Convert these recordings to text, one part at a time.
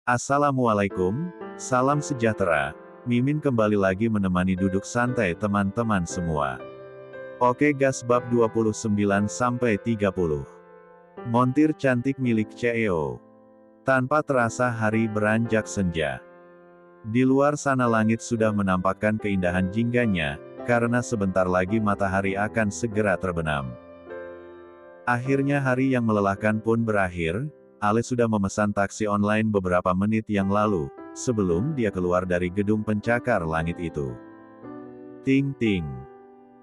Assalamualaikum, salam sejahtera. Mimin kembali lagi menemani duduk santai teman-teman semua. Oke gas bab 29-30. Montir cantik milik CEO. Tanpa terasa hari beranjak senja. Di luar sana langit sudah menampakkan keindahan jingganya, karena sebentar lagi matahari akan segera terbenam. Akhirnya hari yang melelahkan pun berakhir. Ale sudah memesan taksi online beberapa menit yang lalu, sebelum dia keluar dari gedung pencakar langit itu. Ting ting.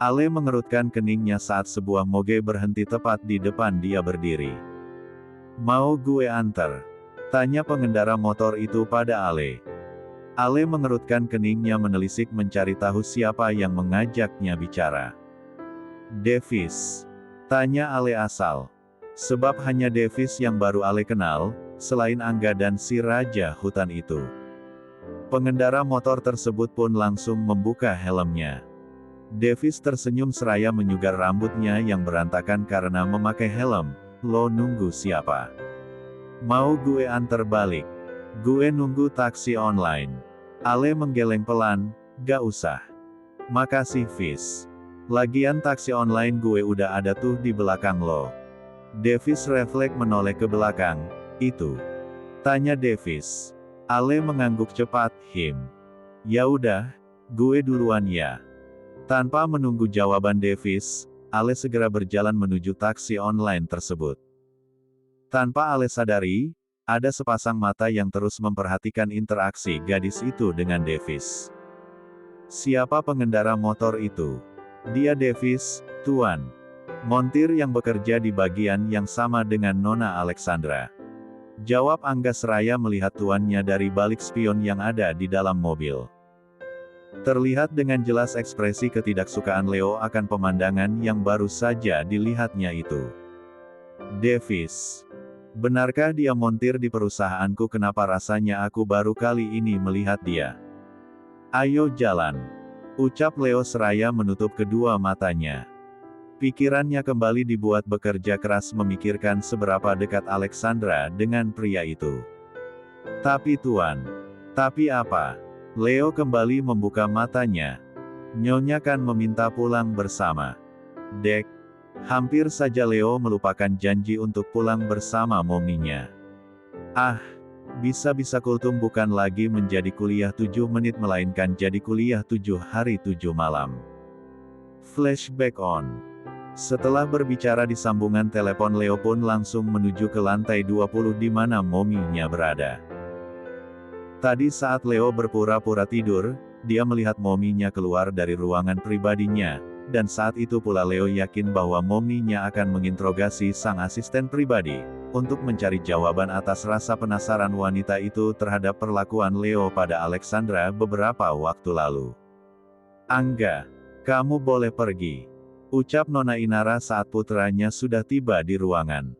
Ale mengerutkan keningnya saat sebuah moge berhenti tepat di depan dia berdiri. Mau gue anter? Tanya pengendara motor itu pada Ale. Ale mengerutkan keningnya menelisik mencari tahu siapa yang mengajaknya bicara. Davis. Tanya Ale asal. Sebab hanya Davis yang baru Ale kenal, selain Angga dan si raja hutan itu. Pengendara motor tersebut pun langsung membuka helmnya. Davis tersenyum seraya menyugar rambutnya yang berantakan karena memakai helm. Lo nunggu siapa? Mau gue anter balik? Gue nunggu taksi online. Ale menggeleng pelan, gak usah. Makasih Fis. Lagian taksi online gue udah ada tuh di belakang lo. Davis refleks menoleh ke belakang. Itu? Tanya Davis. Ale mengangguk cepat, Ya udah, gue duluan ya. Tanpa menunggu jawaban Davis, Ale segera berjalan menuju taksi online tersebut. Tanpa Ale sadari, ada sepasang mata yang terus memperhatikan interaksi gadis itu dengan Davis. Siapa pengendara motor itu? Dia Davis, Tuan. Montir yang bekerja di bagian yang sama dengan Nona Alexandra. Jawab Angga seraya melihat tuannya dari balik spion yang ada di dalam mobil. Terlihat dengan jelas ekspresi ketidaksukaan Leo akan pemandangan yang baru saja dilihatnya itu. Davis. Benarkah dia montir di perusahaanku? Kenapa rasanya aku baru kali ini melihat dia? Ayo jalan. Ucap Leo seraya menutup kedua matanya. Pikirannya kembali dibuat bekerja keras memikirkan seberapa dekat Alexandra dengan pria itu. Tapi Tuan. Tapi apa? Leo kembali membuka matanya. Nyonya kan meminta pulang bersama. Dek. Hampir saja Leo melupakan janji untuk pulang bersama mominya. Ah. Bisa-bisa kultum bukan lagi menjadi kuliah 7 menit melainkan jadi kuliah 7 hari 7 malam. Flashback on. Setelah berbicara di sambungan telepon Leo pun langsung menuju ke lantai 20 di mana mominya berada. Tadi saat Leo berpura-pura tidur, dia melihat mominya keluar dari ruangan pribadinya, dan saat itu pula Leo yakin bahwa mominya akan menginterogasi sang asisten pribadi, untuk mencari jawaban atas rasa penasaran wanita itu terhadap perlakuan Leo pada Alexandra beberapa waktu lalu. Angga, kamu boleh pergi. Ucap Nona Inara saat putranya sudah tiba di ruangan.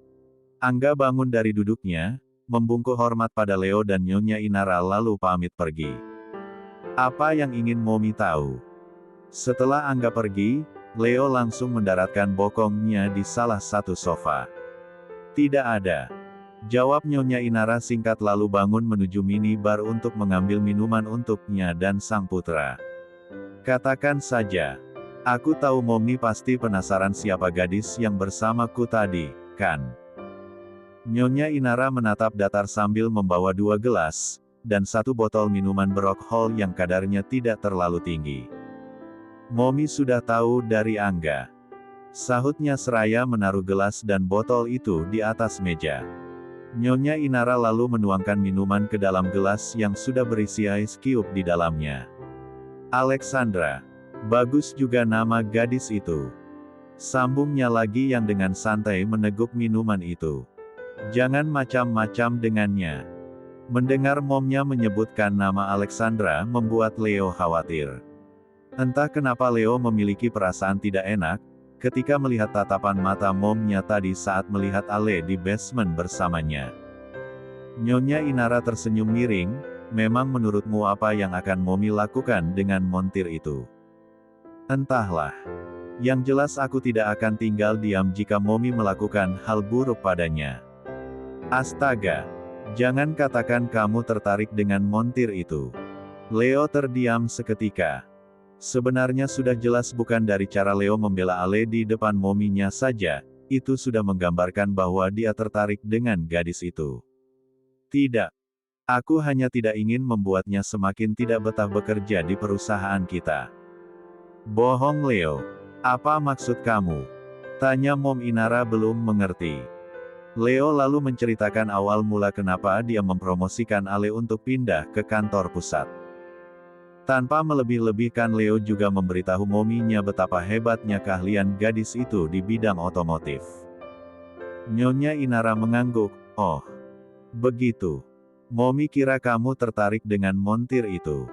Angga bangun dari duduknya, membungkuk hormat pada Leo dan Nyonya Inara lalu pamit pergi. Apa yang ingin Momi tahu? Setelah Angga pergi, Leo langsung mendaratkan bokongnya di salah satu sofa. Tidak ada. Jawab Nyonya Inara singkat lalu bangun menuju minibar untuk mengambil minuman untuknya dan sang putra. Katakan saja. Aku tahu Momi pasti penasaran siapa gadis yang bersamaku tadi, kan? Nyonya Inara menatap datar sambil membawa 2 gelas, dan 1 botol minuman beralkohol yang kadarnya tidak terlalu tinggi. Momi sudah tahu dari Angga. Sahutnya seraya menaruh gelas dan botol itu di atas meja. Nyonya Inara lalu menuangkan minuman ke dalam gelas yang sudah berisi ice cube di dalamnya. Alexandra. Bagus juga nama gadis itu. Sambungnya lagi yang dengan santai meneguk minuman itu. Jangan macam-macam dengannya. Mendengar momnya menyebutkan nama Alexandra membuat Leo khawatir. Entah kenapa Leo memiliki perasaan tidak enak, ketika melihat tatapan mata momnya tadi saat melihat Ale di basement bersamanya. Nyonya Inara tersenyum miring, memang menurutmu apa yang akan Momi lakukan dengan montir itu? Entahlah. Yang jelas aku tidak akan tinggal diam jika Momi melakukan hal buruk padanya. Astaga. Jangan katakan kamu tertarik dengan montir itu. Leo terdiam seketika. Sebenarnya sudah jelas bukan dari cara Leo membela Ale di depan mominya saja, itu sudah menggambarkan bahwa dia tertarik dengan gadis itu. Tidak. Aku hanya tidak ingin membuatnya semakin tidak betah bekerja di perusahaan kita. Bohong Leo. Apa maksud kamu? Tanya Mom Inara belum mengerti. Leo lalu menceritakan awal mula kenapa dia mempromosikan Ale untuk pindah ke kantor pusat. Tanpa melebih-lebihkan Leo juga memberitahu mominya betapa hebatnya keahlian gadis itu di bidang otomotif. Nyonya Inara mengangguk, oh. Begitu. Momi kira kamu tertarik dengan montir itu.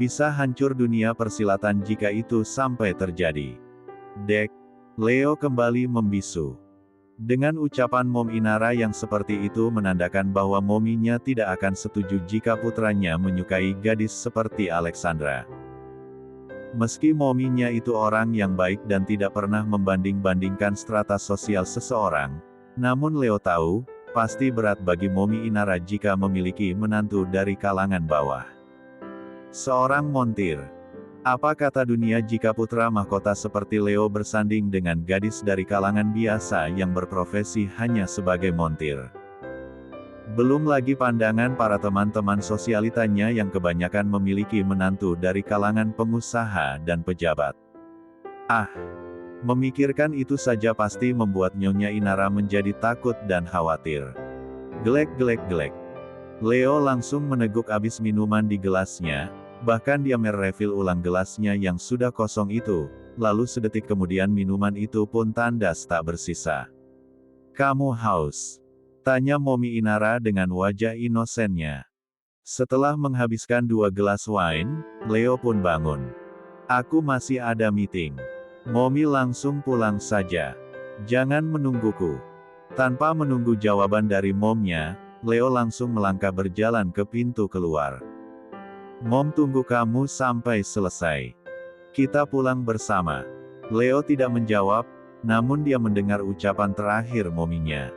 Bisa hancur dunia persilatan jika itu sampai terjadi. Dek. Leo kembali membisu. Dengan ucapan Mom Inara yang seperti itu menandakan bahwa mominya tidak akan setuju jika putranya menyukai gadis seperti Alexandra. Meski mominya itu orang yang baik dan tidak pernah membanding-bandingkan strata sosial seseorang, namun Leo tahu, pasti berat bagi Momi Inara jika memiliki menantu dari kalangan bawah. Seorang montir. Apa kata dunia jika putra mahkota seperti Leo bersanding dengan gadis dari kalangan biasa yang berprofesi hanya sebagai montir? Belum lagi pandangan para teman-teman sosialitanya yang kebanyakan memiliki menantu dari kalangan pengusaha dan pejabat. Ah, memikirkan itu saja pasti membuat Nyonya Inara menjadi takut dan khawatir. Glek. Leo langsung meneguk habis minuman di gelasnya. Bahkan dia merefill ulang gelasnya yang sudah kosong itu, lalu sedetik kemudian minuman itu pun tandas tak bersisa. Kamu haus? Tanya Momi Inara dengan wajah inosennya. Setelah menghabiskan 2 gelas wine, Leo pun bangun. Aku masih ada meeting. Momi langsung pulang saja. Jangan menungguku. Tanpa menunggu jawaban dari momnya, Leo langsung melangkah berjalan ke pintu keluar. Mom tunggu kamu sampai selesai. Kita pulang bersama. Leo tidak menjawab, namun dia mendengar ucapan terakhir mominya.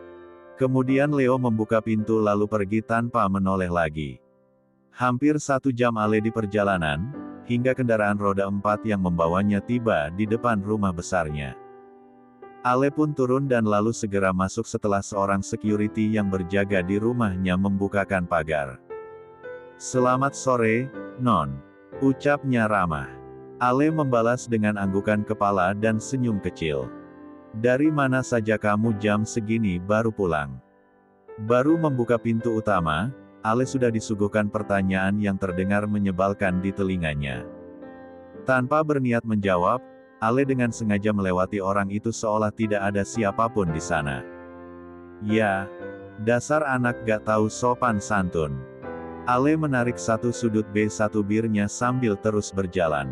Kemudian Leo membuka pintu lalu pergi tanpa menoleh lagi. Hampir 1 jam Ale di perjalanan, hingga kendaraan roda 4 yang membawanya tiba di depan rumah besarnya. Ale pun turun dan lalu segera masuk setelah seorang security yang berjaga di rumahnya membukakan pagar. Selamat sore, Non. Ucapnya ramah. Ale membalas dengan anggukan kepala dan senyum kecil. Dari mana saja kamu jam segini baru pulang? Baru membuka pintu utama, Ale sudah disuguhkan pertanyaan yang terdengar menyebalkan di telinganya. Tanpa berniat menjawab, Ale dengan sengaja melewati orang itu seolah tidak ada siapapun di sana. Ya, dasar anak gak tahu sopan santun. Ale menarik satu sudut B1 birnya sambil terus berjalan.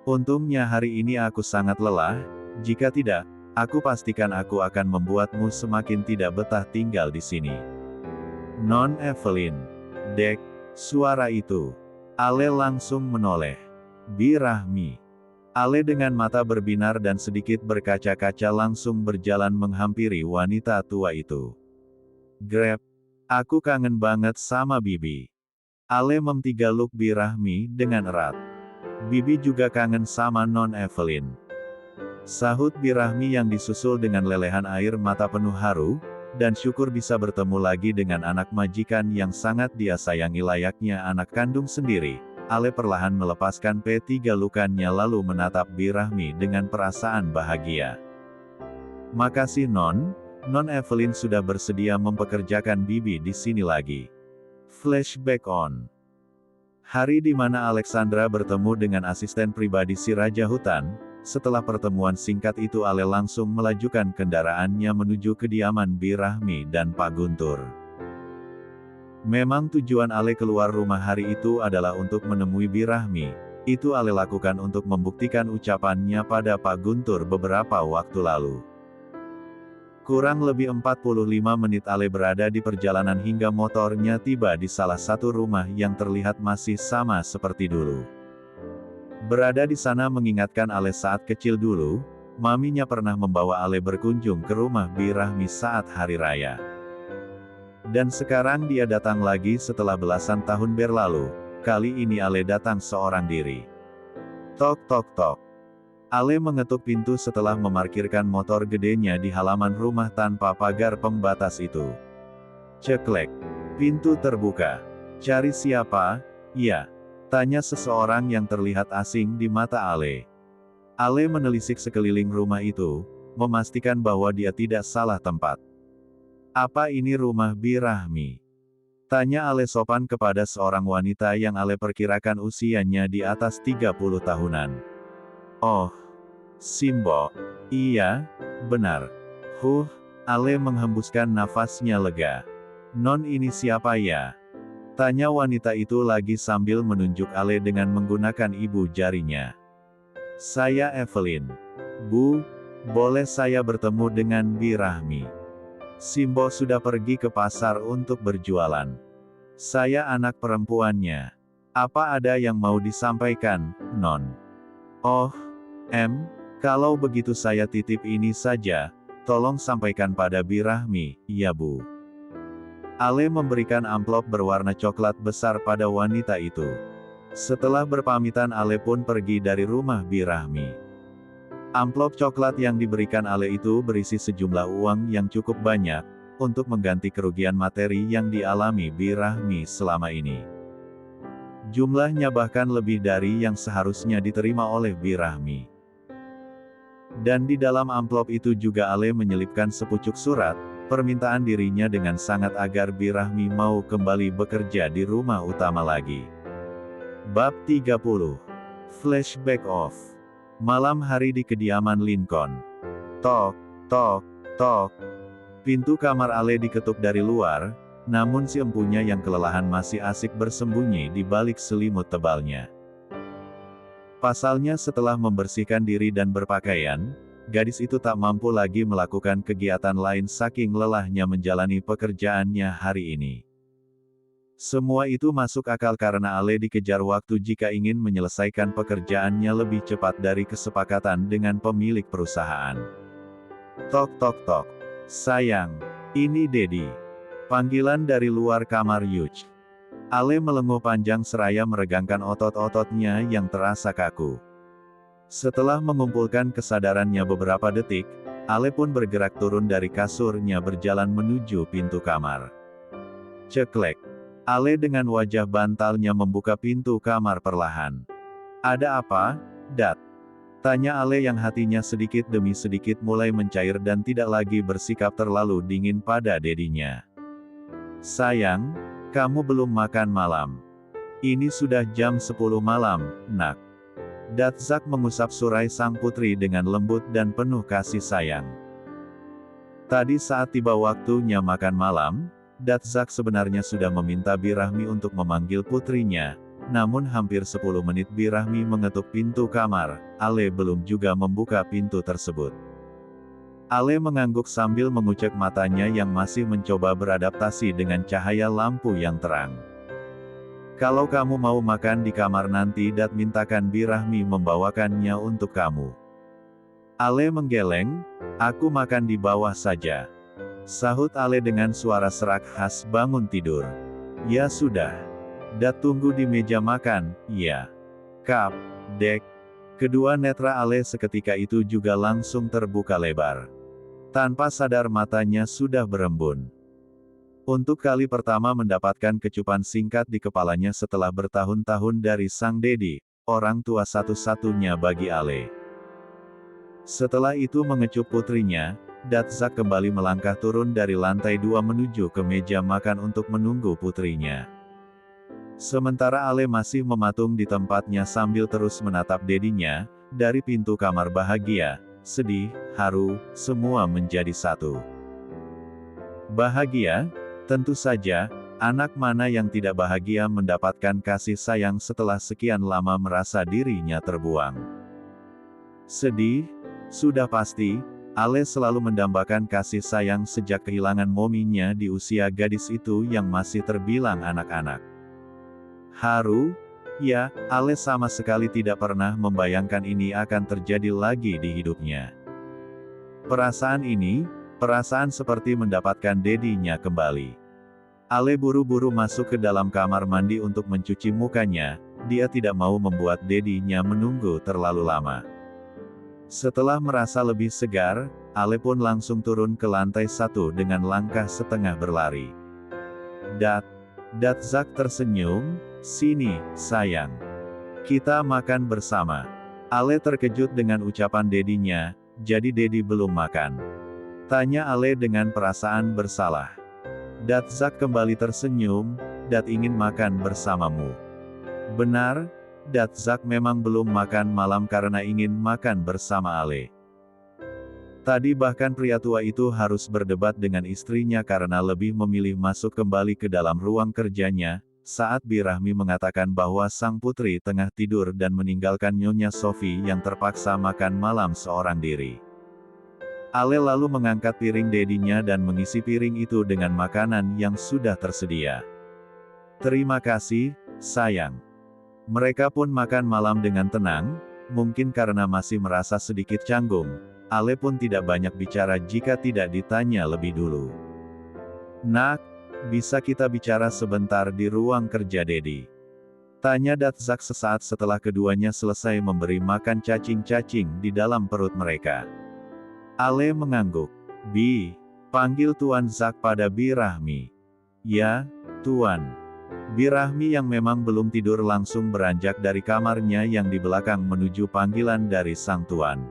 Untungnya hari ini aku sangat lelah, jika tidak, aku pastikan aku akan membuatmu semakin tidak betah tinggal di sini. Non Evelyn. Dek, suara itu. Ale langsung menoleh. Bi Rahmi. Ale dengan mata berbinar dan sedikit berkaca-kaca langsung berjalan menghampiri wanita tua itu. Grab. Aku kangen banget sama Bibi. Ale memtigaluk Bi Rahmi dengan erat. Bibi juga kangen sama Non Evelyn. Sahut Bi Rahmi yang disusul dengan lelehan air mata penuh haru, dan syukur bisa bertemu lagi dengan anak majikan yang sangat dia sayangi layaknya anak kandung sendiri. Ale perlahan melepaskan P3 lukannya lalu menatap Bi Rahmi dengan perasaan bahagia. Makasih Non. Non Evelyn sudah bersedia mempekerjakan Bibi di sini lagi. Flashback on. Hari di mana Alexandra bertemu dengan asisten pribadi si Raja Hutan. Setelah pertemuan singkat itu Ale langsung melajukan kendaraannya menuju kediaman Bi Rahmi dan Pak Guntur. Memang tujuan Ale keluar rumah hari itu adalah untuk menemui Bi Rahmi. Itu Ale lakukan untuk membuktikan ucapannya pada Pak Guntur beberapa waktu lalu. Kurang lebih 45 menit Ale berada di perjalanan hingga motornya tiba di salah satu rumah yang terlihat masih sama seperti dulu. Berada di sana mengingatkan Ale saat kecil dulu, maminya pernah membawa Ale berkunjung ke rumah Bi Rahmi saat hari raya. Dan sekarang dia datang lagi setelah belasan tahun berlalu, kali ini Ale datang seorang diri. Tok tok tok. Ale mengetuk pintu setelah memarkirkan motor gedenya di halaman rumah tanpa pagar pembatas itu. Ceklek. Pintu terbuka. Cari siapa? Ya. Tanya seseorang yang terlihat asing di mata Ale. Ale menelisik sekeliling rumah itu, memastikan bahwa dia tidak salah tempat. Apa ini rumah Bi Rahmi? Tanya Ale sopan kepada seorang wanita yang Ale perkirakan usianya di atas 30 tahunan. Oh, Simbo. Iya, benar. Ale menghembuskan nafasnya lega. Non ini siapa ya? Tanya wanita itu lagi sambil menunjuk Ale dengan menggunakan ibu jarinya. Saya Evelyn. Bu, boleh saya bertemu dengan Bi Rahmi? Simbo sudah pergi ke pasar untuk berjualan. Saya anak perempuannya. Apa ada yang mau disampaikan, Non? Oh, kalau begitu saya titip ini saja, tolong sampaikan pada Bi Rahmi, ya Bu. Ale memberikan amplop berwarna coklat besar pada wanita itu. Setelah berpamitan Ale pun pergi dari rumah Bi Rahmi. Amplop coklat yang diberikan Ale itu berisi sejumlah uang yang cukup banyak, untuk mengganti kerugian materi yang dialami Bi Rahmi selama ini. Jumlahnya bahkan lebih dari yang seharusnya diterima oleh Bi Rahmi. Dan di dalam amplop itu juga Ale menyelipkan sepucuk surat, permintaan dirinya dengan sangat agar Bi Rahmi mau kembali bekerja di rumah utama lagi. Bab 30. Flashback of malam hari di kediaman Lincoln. Tok, tok, tok. Pintu kamar Ale diketuk dari luar, namun si empunya yang kelelahan masih asik bersembunyi di balik selimut tebalnya. Pasalnya setelah membersihkan diri dan berpakaian, gadis itu tak mampu lagi melakukan kegiatan lain saking lelahnya menjalani pekerjaannya hari ini. Semua itu masuk akal karena Ale dikejar waktu jika ingin menyelesaikan pekerjaannya lebih cepat dari kesepakatan dengan pemilik perusahaan. Tok tok tok. Sayang, ini Dedi. Panggilan dari luar kamar Yuch. Ale melenguh panjang seraya meregangkan otot-ototnya yang terasa kaku. Setelah mengumpulkan kesadarannya beberapa detik, Ale pun bergerak turun dari kasurnya berjalan menuju pintu kamar. Ceklek. Ale dengan wajah bantalnya membuka pintu kamar perlahan. Ada apa, Dat? Tanya Ale yang hatinya sedikit demi sedikit mulai mencair dan tidak lagi bersikap terlalu dingin pada dedinya. Sayang, kamu belum makan malam. Ini sudah jam 10 malam, nak. Datzak mengusap surai sang putri dengan lembut dan penuh kasih sayang. Tadi saat tiba waktunya makan malam, Datzak sebenarnya sudah meminta Bi Rahmi untuk memanggil putrinya, namun hampir 10 menit Bi Rahmi mengetuk pintu kamar, Ale belum juga membuka pintu tersebut. Ale mengangguk sambil mengucek matanya yang masih mencoba beradaptasi dengan cahaya lampu yang terang. Kalau kamu mau makan di kamar nanti Dat mintakan Bi Rahmi membawakannya untuk kamu. Ale menggeleng, aku makan di bawah saja. Sahut Ale dengan suara serak khas bangun tidur. Ya sudah. Dat tunggu di meja makan, ya. Kap, dek. Kedua netra Ale seketika itu juga langsung terbuka lebar. Tanpa sadar matanya sudah berembun. Untuk kali pertama mendapatkan kecupan singkat di kepalanya setelah bertahun-tahun dari sang Dedi, orang tua satu-satunya bagi Ale. Setelah itu mengecup putrinya, Datzak kembali melangkah turun dari lantai 2 menuju ke meja makan untuk menunggu putrinya. Sementara Ale masih mematung di tempatnya sambil terus menatap dedinya, dari pintu kamar bahagia, sedih, haru, semua menjadi satu. Bahagia? Tentu saja, anak mana yang tidak bahagia mendapatkan kasih sayang setelah sekian lama merasa dirinya terbuang. Sedih? Sudah pasti. Ale selalu mendambakan kasih sayang sejak kehilangan mominya di usia gadis itu yang masih terbilang anak-anak. Haru? Ya, Ale sama sekali tidak pernah membayangkan ini akan terjadi lagi di hidupnya. Perasaan ini, perasaan seperti mendapatkan dedinya kembali. Ale buru-buru masuk ke dalam kamar mandi untuk mencuci mukanya, dia tidak mau membuat dedinya menunggu terlalu lama. Setelah merasa lebih segar, Ale pun langsung turun ke lantai 1 dengan langkah setengah berlari. Zack tersenyum, "Sini, sayang. Kita makan bersama." Ale terkejut dengan ucapan dedinya, "Jadi Dedi belum makan?" Tanya Ale dengan perasaan bersalah. Zack kembali tersenyum, "Dad ingin makan bersamamu." Benar, Zack memang belum makan malam karena ingin makan bersama Ale. Tadi bahkan pria tua itu harus berdebat dengan istrinya karena lebih memilih masuk kembali ke dalam ruang kerjanya, saat Bi Rahmi mengatakan bahwa sang putri tengah tidur dan meninggalkan Nyonya Sophie yang terpaksa makan malam seorang diri. Ale lalu mengangkat piring dedinya dan mengisi piring itu dengan makanan yang sudah tersedia. "Terima kasih, sayang." Mereka pun makan malam dengan tenang, mungkin karena masih merasa sedikit canggung. Ale pun tidak banyak bicara jika tidak ditanya lebih dulu. "Nak, bisa kita bicara sebentar di ruang kerja Dedi?" Tanya Zack sesaat setelah keduanya selesai memberi makan cacing-cacing di dalam perut mereka. Ale mengangguk. "Bi, panggil Tuan Zack pada Bi Rahmi." "Ya, Tuan." Bi Rahmi yang memang belum tidur langsung beranjak dari kamarnya yang di belakang menuju panggilan dari sang tuan.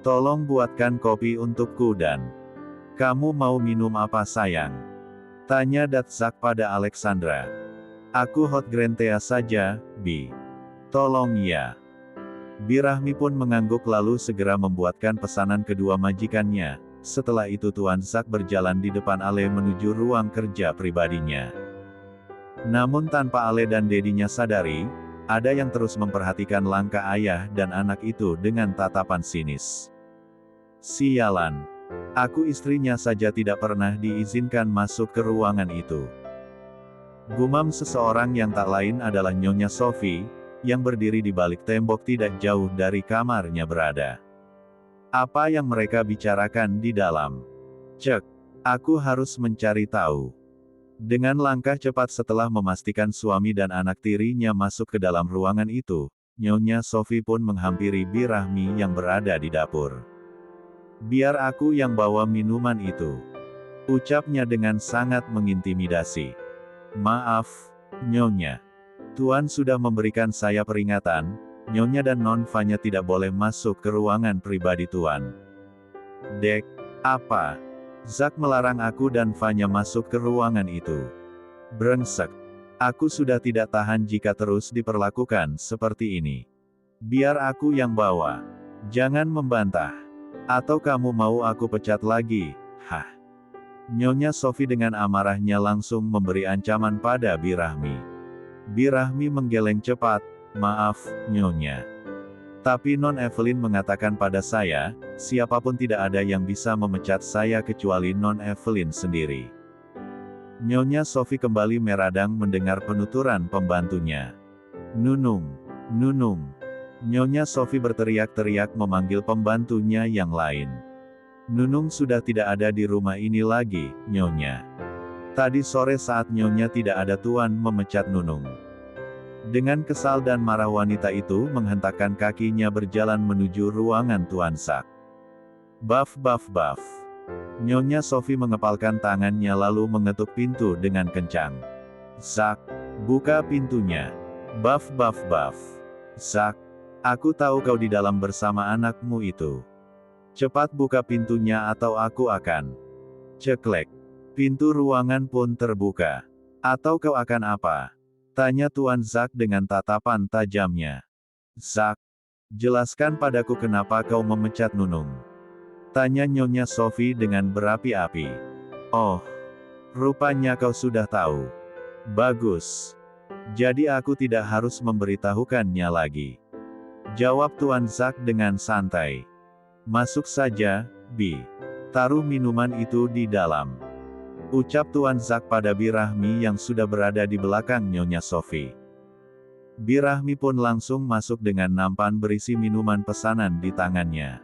"Tolong buatkan kopi untukku dan..." "Kamu mau minum apa sayang?" Tanya Zack pada Alexandra. "Aku hot green tea saja, Bi." "Tolong ya." Bi Rahmi pun mengangguk lalu segera membuatkan pesanan kedua majikannya. Setelah itu Tuan Zack berjalan di depan Ale menuju ruang kerja pribadinya. Namun tanpa Ale dan dedinya sadari, ada yang terus memperhatikan langkah ayah dan anak itu dengan tatapan sinis. "Sialan. Aku istrinya saja tidak pernah diizinkan masuk ke ruangan itu." Gumam seseorang yang tak lain adalah Nyonya Sophie, yang berdiri di balik tembok tidak jauh dari kamarnya berada. "Apa yang mereka bicarakan di dalam? Cek. Aku harus mencari tahu." Dengan langkah cepat setelah memastikan suami dan anak tirinya masuk ke dalam ruangan itu, Nyonya Sophie pun menghampiri Bi Rahmi yang berada di dapur. "Biar aku yang bawa minuman itu," ucapnya dengan sangat mengintimidasi. "Maaf, Nyonya. Tuan sudah memberikan saya peringatan, Nyonya dan Non Fanya tidak boleh masuk ke ruangan pribadi Tuan." "Dek, apa? Zack melarang aku dan Fanya masuk ke ruangan itu." "Brengsek. Aku sudah tidak tahan jika terus diperlakukan seperti ini. Biar aku yang bawa. Jangan membantah. Atau kamu mau aku pecat lagi, hah?" Nyonya Sophie dengan amarahnya langsung memberi ancaman pada Bi Rahmi. Bi Rahmi menggeleng cepat, "Maaf, Nyonya. Tapi Non Evelyn mengatakan pada saya, siapapun tidak ada yang bisa memecat saya kecuali Non Evelyn sendiri." Nyonya Sophie kembali meradang mendengar penuturan pembantunya. "Nunung, Nunung." Nyonya Sophie berteriak-teriak memanggil pembantunya yang lain. "Nunung sudah tidak ada di rumah ini lagi, Nyonya. Tadi sore saat Nyonya tidak ada Tuan memecat Nunung." Dengan kesal dan marah wanita itu menghentakkan kakinya berjalan menuju ruangan Tuan Zack. "Baf baf baf." Nyonya Sophie mengepalkan tangannya lalu mengetuk pintu dengan kencang. "Zack, buka pintunya." "Baf baf baf." "Zack, aku tahu kau di dalam bersama anakmu itu. Cepat buka pintunya atau aku akan..." Ceklek. Pintu ruangan pun terbuka. "Atau kau akan apa?" tanya Tuan Zack dengan tatapan tajamnya. "Zack, jelaskan padaku kenapa kau memecat Nunung?" tanya Nyonya Sophie dengan berapi-api. "Oh, rupanya kau sudah tahu. Bagus. Jadi aku tidak harus memberitahukannya lagi," jawab Tuan Zack dengan santai. "Masuk saja, Bi. Taruh minuman itu di dalam," ucap Tuan Zack pada Bi Rahmi yang sudah berada di belakang Nyonya Sophie. Bi Rahmi pun langsung masuk dengan nampan berisi minuman pesanan di tangannya.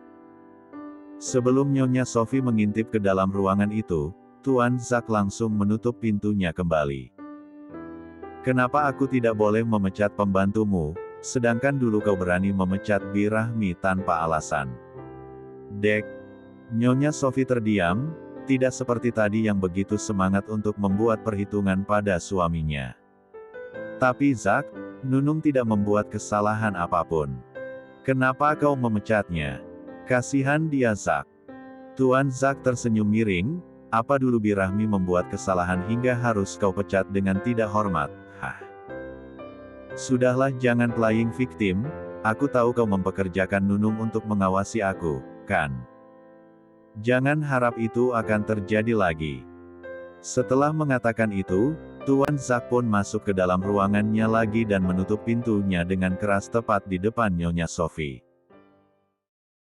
Sebelum Nyonya Sophie mengintip ke dalam ruangan itu, Tuan Zack langsung menutup pintunya kembali. Kenapa aku tidak boleh memecat pembantumu, sedangkan dulu kau berani memecat Birahmi tanpa alasan? Dek. Nyonya Sophie terdiam, tidak seperti tadi yang begitu semangat untuk membuat perhitungan pada suaminya. Tapi Zack, Nunung tidak membuat kesalahan apapun. Kenapa kau memecatnya? Kasihan dia Zack. Tuan Zack tersenyum miring, apa dulu Birahmi membuat kesalahan hingga harus kau pecat dengan tidak hormat? Hah. Sudahlah jangan playing victim, aku tahu kau mempekerjakan Nunung untuk mengawasi aku, kan? Jangan harap itu akan terjadi lagi. Setelah mengatakan itu, Tuan Zack pun masuk ke dalam ruangannya lagi dan menutup pintunya dengan keras tepat di depan Nyonya Sophie.